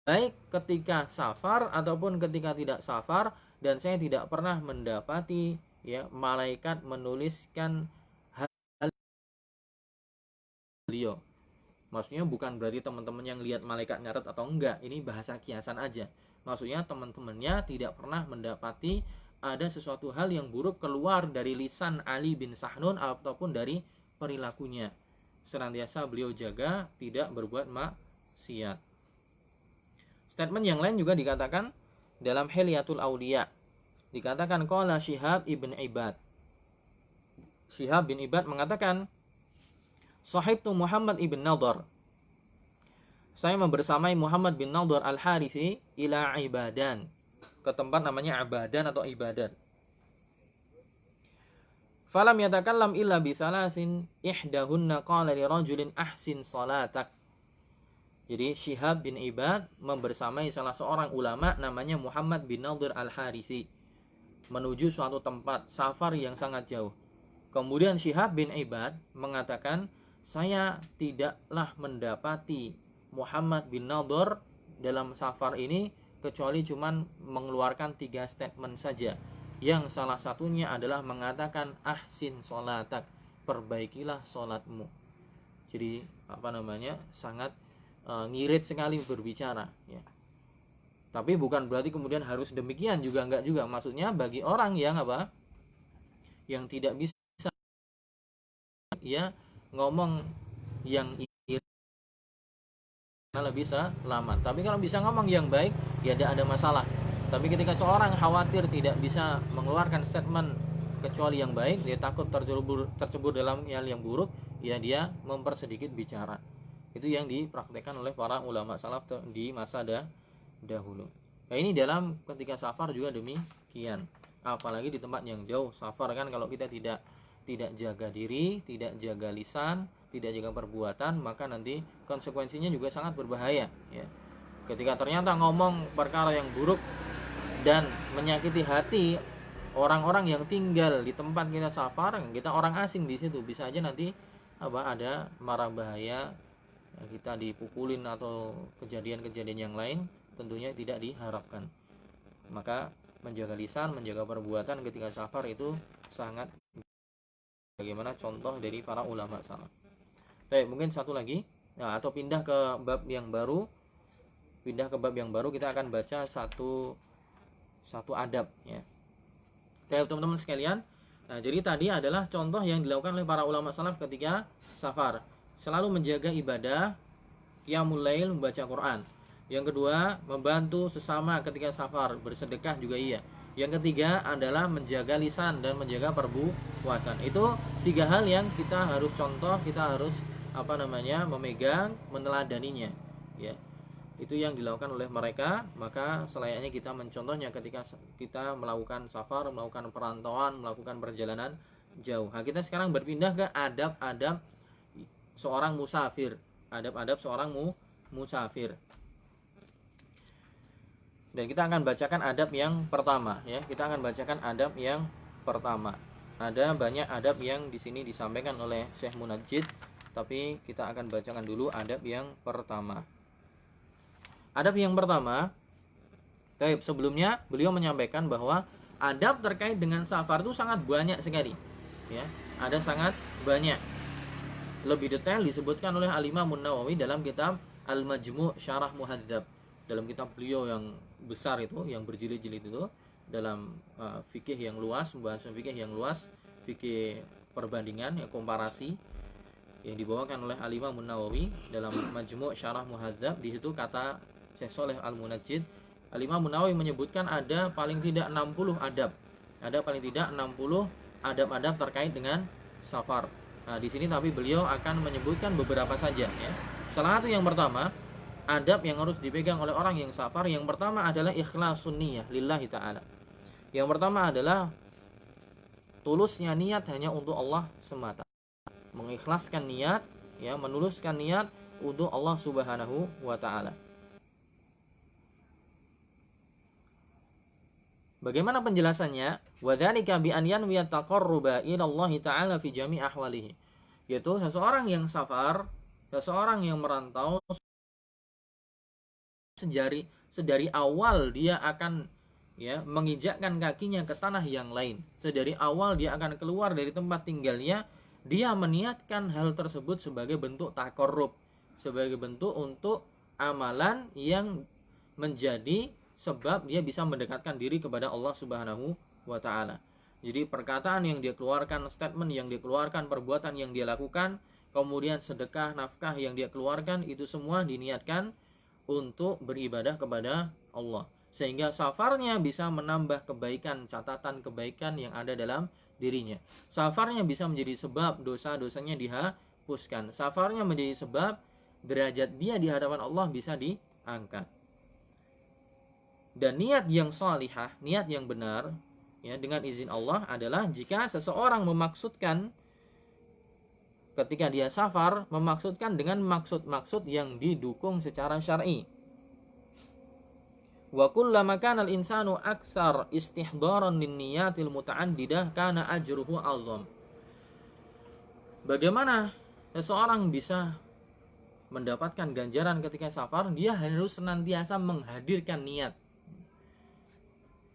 baik ketika safar ataupun ketika tidak safar, dan saya tidak pernah mendapati ya malaikat menuliskan hal beliau. Maksudnya bukan berarti teman-teman yang lihat malaikat nyatet atau enggak, ini bahasa kiasan aja. Maksudnya teman-temannya tidak pernah mendapati ada sesuatu hal yang buruk keluar dari lisan Ali bin Sahnun ataupun dari perilakunya. Senantiasa beliau jaga tidak berbuat maksiat. Statement yang lain juga dikatakan dalam Hilyatul Auliya. Dikatakan qala Syihab ibn Ibad. Syihab bin Ibad mengatakan, Sahibtu Muhammad ibn Nadhr. Saya membersamai Muhammad bin Nadhr al-Harithi ila Ibadan, ke tempat namanya Abadan atau Ibadan. Falam yatakallam illa bi salasin ihdahunna qala li rajulin ahsin salatak. Jadi Syihab bin Ibad membersamai salah seorang ulama namanya Muhammad bin Nadhr al-Harithi menuju suatu tempat safar yang sangat jauh. Kemudian Syihab bin Ibad mengatakan, saya tidaklah mendapati Muhammad bin Nadhr dalam safar ini kecuali cuman mengeluarkan 3 statement saja. Yang salah satunya adalah mengatakan ahsin sholatak, perbaikilah sholatmu. Jadi sangat ngirit sekali berbicara, ya. Tapi bukan berarti kemudian harus demikian, juga enggak juga. Maksudnya bagi orang yang yang tidak bisa ya ngomong yang lebih lama. Tapi kalau bisa ngomong yang baik, ya tidak ada masalah. Tapi ketika seorang khawatir tidak bisa mengeluarkan statement kecuali yang baik, dia takut tercebur dalam hal yang buruk, ya dia mempersedikit bicara. Itu yang dipraktekkan oleh para ulama salaf di masa dahulu. Nah, ini dalam ketika safar juga demikian. Apalagi di tempat yang jauh. Safar kan kalau kita tidak jaga diri, tidak jaga lisan, tidak jaga perbuatan, maka nanti konsekuensinya juga sangat berbahaya, ya. Ketika ternyata ngomong perkara yang buruk dan menyakiti hati orang-orang yang tinggal di tempat kita safar, kita orang asing di situ, bisa aja nanti ada mara bahaya, kita dipukulin atau kejadian-kejadian yang lain, tentunya tidak diharapkan. Maka menjaga lisan, menjaga perbuatan ketika safar itu sangat, bagaimana contoh dari para ulama salaf. Baik, mungkin satu lagi, atau pindah ke bab yang baru. Kita akan baca satu adab, ya. Baik, teman-teman sekalian. Nah, jadi tadi adalah contoh yang dilakukan oleh para ulama salaf ketika safar. Selalu menjaga ibadah, qiyamul lail, membaca Quran. Yang kedua, membantu sesama ketika safar, bersedekah juga iya. Yang ketiga adalah menjaga lisan dan menjaga perbuatan. Itu 3 hal yang kita harus contoh, kita harus memegang, meneladaninya, ya. Itu yang dilakukan oleh mereka, maka selayaknya kita mencontohnya ketika kita melakukan safar, melakukan perantauan, melakukan perjalanan jauh. Nah, kita sekarang berpindah ke adab-adab seorang musafir. Adab-adab seorang musafir. Dan kita akan bacakan adab yang pertama, ya. Kita akan bacakan adab yang pertama. Ada banyak adab yang di sini disampaikan oleh Syekh Munajjid, tapi kita akan bacakan dulu adab yang pertama. Adab yang pertama, sebelumnya beliau menyampaikan bahwa adab terkait dengan safar itu sangat banyak sekali, ya. Ada sangat banyak. Lebih detail disebutkan oleh Al-Imam An-Nawawi dalam kitab Al-Majmu' Syarah Muhadzab. Dalam kitab beliau yang besar itu, yang berjilid-jilid itu, dalam fikih yang luas, pembahasan fikih yang luas, fikih perbandingan, ya, komparasi, yang dibawakan oleh Al-Imam An-Nawawi dalam Majmu' Syarah Muhadzab. Di situ kata Syekh Shalih Al-Munajjid, Al-Imam An-Nawawi menyebutkan ada paling tidak 60 adab. Ada paling tidak 60 adab-adab terkait dengan safar. Nah, di sini tapi beliau akan menyebutkan beberapa saja, ya. Salah satu yang pertama, adab yang harus dipegang oleh orang yang safar, yang pertama adalah ikhlasun niyah lillahi ta'ala. Yang pertama adalah tulusnya niat hanya untuk Allah semata. Mengikhlaskan niat, ya, menuluskan niat untuk Allah Subhanahu wa ta'ala. Bagaimana penjelasannya? Wadzalika bi an yanwiya taqarruba ila Allah ta'ala fi jami' ahwalihi. Yaitu seseorang yang safar, seseorang yang merantau, sedari awal dia akan, ya, menginjakkan kakinya ke tanah yang lain. Sedari awal dia akan keluar dari tempat tinggalnya, dia meniatkan hal tersebut sebagai bentuk taqarrub, sebagai bentuk untuk amalan yang menjadi sebab dia bisa mendekatkan diri kepada Allah Subhanahu wa ta'ala. Jadi perkataan yang dia keluarkan, statement yang dia keluarkan, perbuatan yang dia lakukan, kemudian sedekah, nafkah yang dia keluarkan, itu semua diniatkan untuk beribadah kepada Allah. Sehingga safarnya bisa menambah kebaikan, catatan kebaikan yang ada dalam dirinya. Safarnya bisa menjadi sebab dosa-dosanya dihapuskan. Safarnya menjadi sebab derajat dia di hadapan Allah bisa diangkat. Dan niat yang salihah, niat yang benar, ya, dengan izin Allah adalah jika seseorang memaksudkan ketika dia safar, memaksudkan dengan maksud-maksud yang didukung secara syar'i. Wa kullama kana al-insanu aktsar istihdaran lin niyatil muta'addidah kana ajruhu azam. Bagaimana seseorang bisa mendapatkan ganjaran ketika safar? Dia harus senantiasa menghadirkan niat.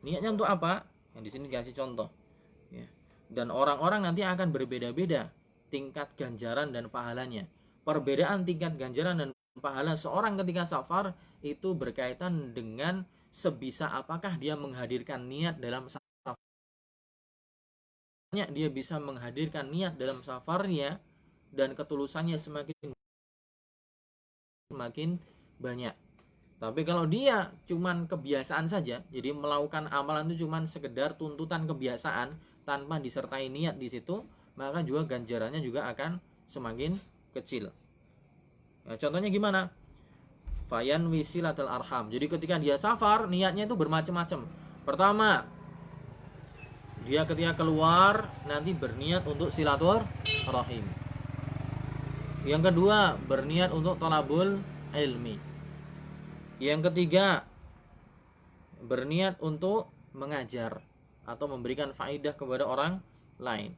Niatnya untuk apa? Yang di sini dikasih contoh. Ya. Dan orang-orang nanti akan berbeda-beda tingkat ganjaran dan pahalanya. Perbedaan tingkat ganjaran dan pahala seorang ketika safar itu berkaitan dengan sebisa apakah dia menghadirkan niat dalam safar. Dia bisa menghadirkan niat dalam safarnya dan ketulusannya semakin banyak. Tapi kalau dia cuman kebiasaan saja, jadi melakukan amalan itu cuman sekedar tuntutan kebiasaan tanpa disertai niat di situ, maka juga ganjarannya juga akan semakin kecil. Nah, contohnya gimana? Fayan wisilatul arham. Jadi ketika dia safar, niatnya itu bermacam-macam. Pertama, dia ketika keluar nanti berniat untuk silaturahim. Yang kedua, berniat untuk thalabul ilmi. Yang ketiga, berniat untuk mengajar atau memberikan faedah kepada orang lain.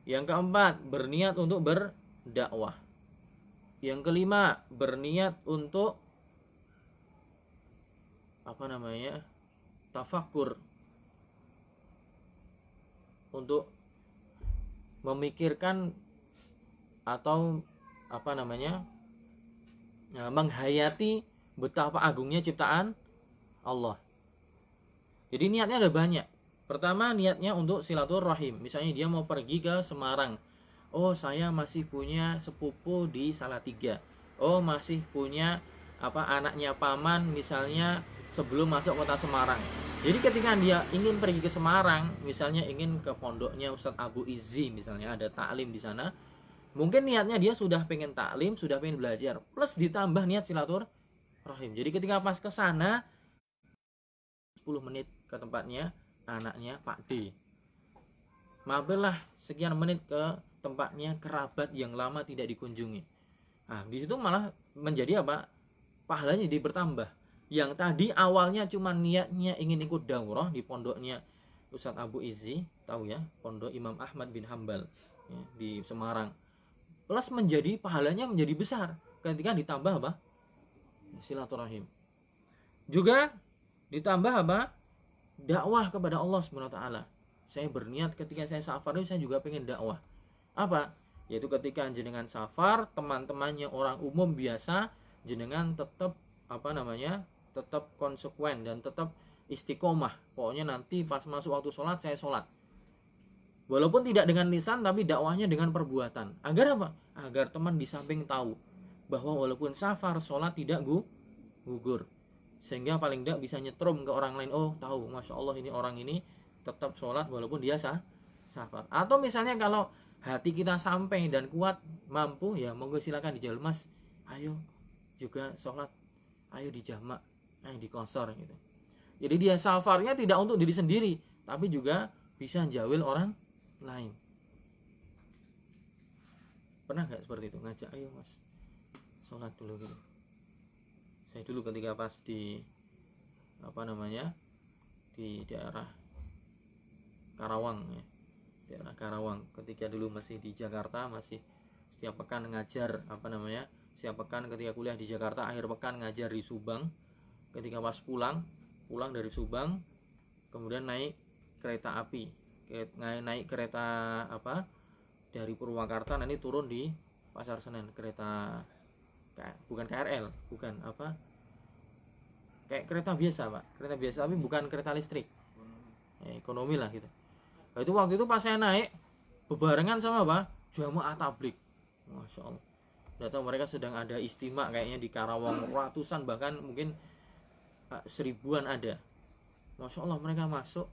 Yang keempat, berniat untuk berdakwah. Yang kelima, berniat untuk tafakur, untuk memikirkan atau menghayati betapa agungnya ciptaan Allah. Jadi niatnya ada banyak. Pertama, niatnya untuk silaturahim. Misalnya dia mau pergi ke Semarang. Oh, saya masih punya sepupu di Salatiga. Oh, masih punya anaknya paman misalnya sebelum masuk kota Semarang. Jadi ketika dia ingin pergi ke Semarang, misalnya ingin ke pondoknya Ustadz Abu Izzi, misalnya ada taklim di sana, mungkin niatnya dia sudah pengen taklim, sudah pengen belajar, plus ditambah niat silaturahim. Jadi ketika pas ke sana 10 menit ke tempatnya anaknya Pak D, mampirlah sekian menit ke tempatnya kerabat yang lama tidak dikunjungi. Nah, di situ malah menjadi pahalanya jadi bertambah. Yang tadi awalnya cuma niatnya ingin ikut daurah di pondoknya Ustadz Abu Izzi, tahu ya, pondok Imam Ahmad bin Hambal ya, di Semarang, plus menjadi pahalanya menjadi besar ketika ditambah silaturahim. Juga ditambah dakwah kepada Allah Subhanahu wa taala. Saya berniat ketika saya safar itu saya juga pengen dakwah. Yaitu ketika jenengan safar, teman-temannya orang umum biasa, jenengan tetap tetap konsekuen dan tetap istiqomah. Pokoknya nanti pas masuk waktu sholat saya sholat. Walaupun tidak dengan lisan tapi dakwahnya dengan perbuatan. Agar apa? Agar teman di samping tahu bahwa walaupun safar sholat tidak gugur. Sehingga paling tidak bisa nyetrum ke orang lain. Oh, tahu, Masya Allah ini orang ini tetap sholat walaupun dia safar. Atau misalnya kalau hati kita sampai dan kuat, mampu, ya monggo silakan dijawab, Mas, ayo juga sholat, ayo dijamak, ayo dikosor gitu. Jadi dia safarnya tidak untuk diri sendiri, tapi juga bisa jawil orang lain. Pernah nggak seperti itu, ngajak, ayo Mas sholat dulu gitu. Saya dulu ketika pas di di daerah Karawang ya, daerah Karawang, ketika dulu masih di Jakarta, masih setiap pekan ngajar setiap pekan ketika kuliah di Jakarta, akhir pekan ngajar di Subang. Ketika pas pulang dari Subang, kemudian naik kereta api, naik kereta dari Purwakarta, nanti turun di Pasar Senen, kereta bukan KRL, bukan kayak kereta biasa kereta biasa tapi bukan kereta listrik, ekonomi lah gitu. Nah, itu waktu itu pas saya naik bebarengan sama jamaah tablik, Masya Allah. Udah tahu mereka sedang ada istimewa kayaknya di Karawang, ratusan bahkan mungkin seribuan ada. Masya Allah, mereka masuk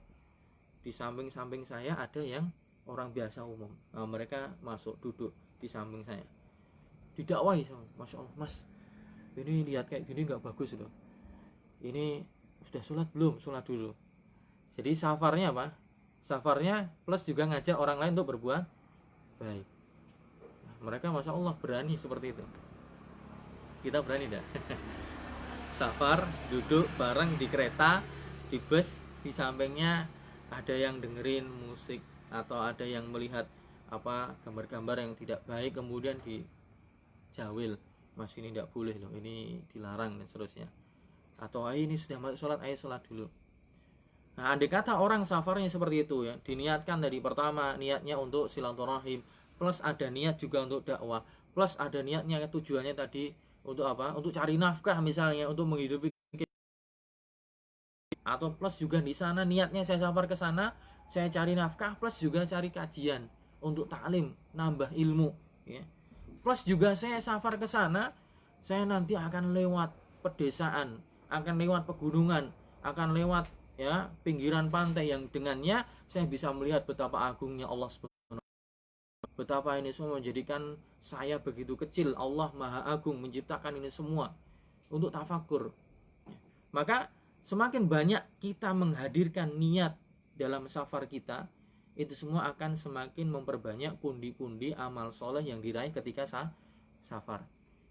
di samping saya ada yang orang biasa umum. Nah, mereka masuk duduk di samping saya. didakwahi sama, Masya Allah Mas, ini lihat kayak gini nggak bagus loh, ini sudah sholat belum, sholat dulu. Jadi safarnya apa? Safarnya plus juga ngajak orang lain untuk berbuat baik. Nah, mereka Masya Allah berani seperti itu. Kita berani dah? Safar, duduk bareng di kereta, di bus, di sampingnya ada yang dengerin musik atau ada yang melihat apa gambar-gambar yang tidak baik, kemudian dijawil, Mas ini tidak boleh loh, ini dilarang dan seterusnya. Atau ini sudah masuk sholat, ayo sholat dulu. Nah, andai kata orang safarnya seperti itu ya, diniatkan dari pertama niatnya untuk silaturahim, plus ada niat juga untuk dakwah, plus ada niatnya tujuannya tadi untuk apa? Untuk cari nafkah misalnya, untuk menghidupi, atau plus juga di sana niatnya saya safar ke sana, saya cari nafkah plus juga cari kajian untuk taklim, nambah ilmu ya. Plus juga saya safar ke sana, saya nanti akan lewat pedesaan, akan lewat pegunungan, akan lewat ya pinggiran pantai yang dengannya saya bisa melihat betapa agungnya Allah Subhanahu, betapa ini semua menjadikan saya begitu kecil, Allah Maha Agung menciptakan ini semua untuk tafakur. Maka semakin banyak kita menghadirkan niat dalam safar kita, itu semua akan semakin memperbanyak pundi-pundi amal soleh yang diraih ketika safar.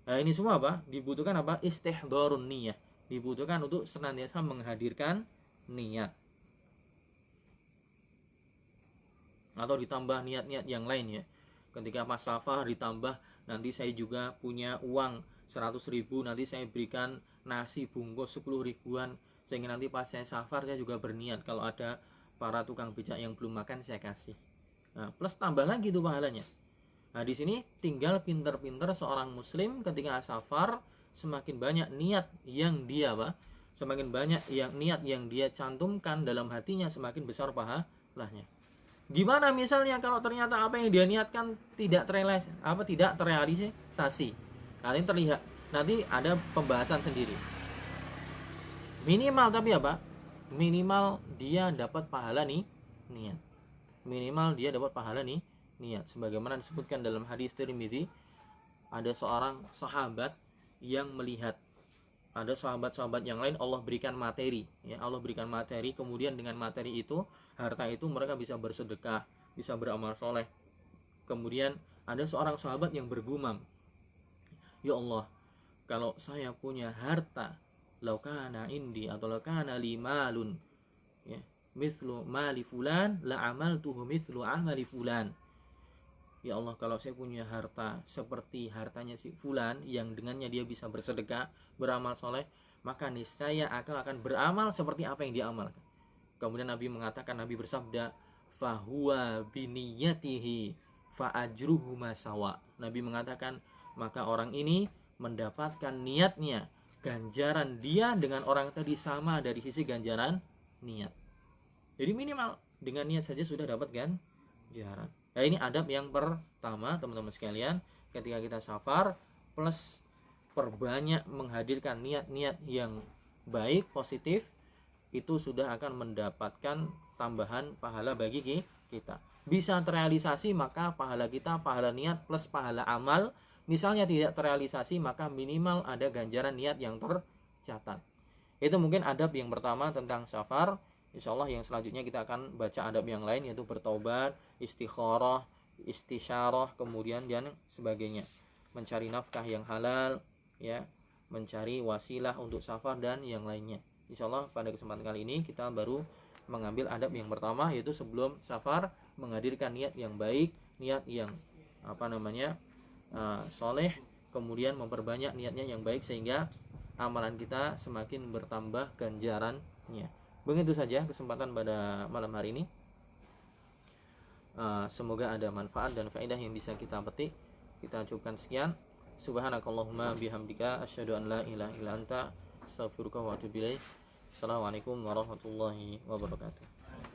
Nah, ini semua apa? Dibutuhkan apa? Istihdharun niyah. Dibutuhkan untuk senantiasa menghadirkan niat. Atau ditambah niat-niat yang lain ya. Ketika pas safar ditambah, nanti saya juga punya uang 100.000, nanti saya berikan nasi bungkus 10 ribuan, sehingga nanti pas saya safar saya juga berniat kalau ada para tukang becak yang belum makan saya kasih. Nah, plus tambah lagi tuh pahalanya. Nah, di sini tinggal pinter-pinter seorang muslim ketika safar, semakin banyak niat yang dia apa? Semakin banyak yang niat yang dia cantumkan dalam hatinya, semakin besar pahalanya. Gimana misalnya kalau ternyata apa yang dia niatkan tidak terrealisasi? Nanti terlihat, nanti ada pembahasan sendiri. Minimal tapi apa? Minimal dia dapat pahala nih niat. Minimal dia dapat pahala nih niat. Sebagaimana disebutkan dalam hadis Tirmidzi, ada seorang sahabat yang melihat ada sahabat-sahabat yang lain Allah berikan materi ya, Allah berikan materi, kemudian dengan materi itu, harta itu mereka bisa bersedekah, bisa beramal soleh. Kemudian ada seorang sahabat yang bergumam, ya Allah, kalau saya punya harta, laukana indi atau laukana limalun ya, mithlu mali fulan la amaltuhu mithlu amali fulan. Ya Allah, kalau saya punya harta seperti hartanya si fulan yang dengannya dia bisa bersedekah, beramal soleh, maka niscaya akan beramal seperti apa yang dia amalkan. Kemudian Nabi mengatakan, Nabi bersabda, fahuwa biniyatihi fa ajruhu masawa. Nabi mengatakan, maka orang ini mendapatkan niatnya, ganjaran dia dengan orang tadi sama dari sisi ganjaran niat. Jadi minimal dengan niat saja sudah dapat ganjaran. Nah, ini adab yang pertama teman-teman sekalian, ketika kita safar, plus perbanyak menghadirkan niat-niat yang baik, positif, itu sudah akan mendapatkan tambahan pahala bagi kita. Bisa terrealisasi maka pahala kita, pahala niat plus pahala amal. Misalnya tidak terrealisasi maka minimal ada ganjaran niat yang tercatat. Itu mungkin adab yang pertama tentang safar. Insya Allah yang selanjutnya kita akan baca adab yang lain, yaitu bertaubat, istikharah, istisyarah, kemudian dan sebagainya. Mencari nafkah yang halal, ya, mencari wasilah untuk safar dan yang lainnya. Insya Allah pada kesempatan kali ini kita baru mengambil adab yang pertama, yaitu sebelum safar menghadirkan niat yang baik, niat yang soleh, kemudian memperbanyak niatnya yang baik sehingga amalan kita semakin bertambah ganjarannya. Begitu saja kesempatan pada malam hari ini. Semoga ada manfaat dan faedah yang bisa kita petik. Kita cukupkan sekian. Subhanakallahumma bihamdika asyhadu an la ilaha illa anta astaghfiruka wa atubu ilaik. Assalamualaikum warahmatullahi wabarakatuh.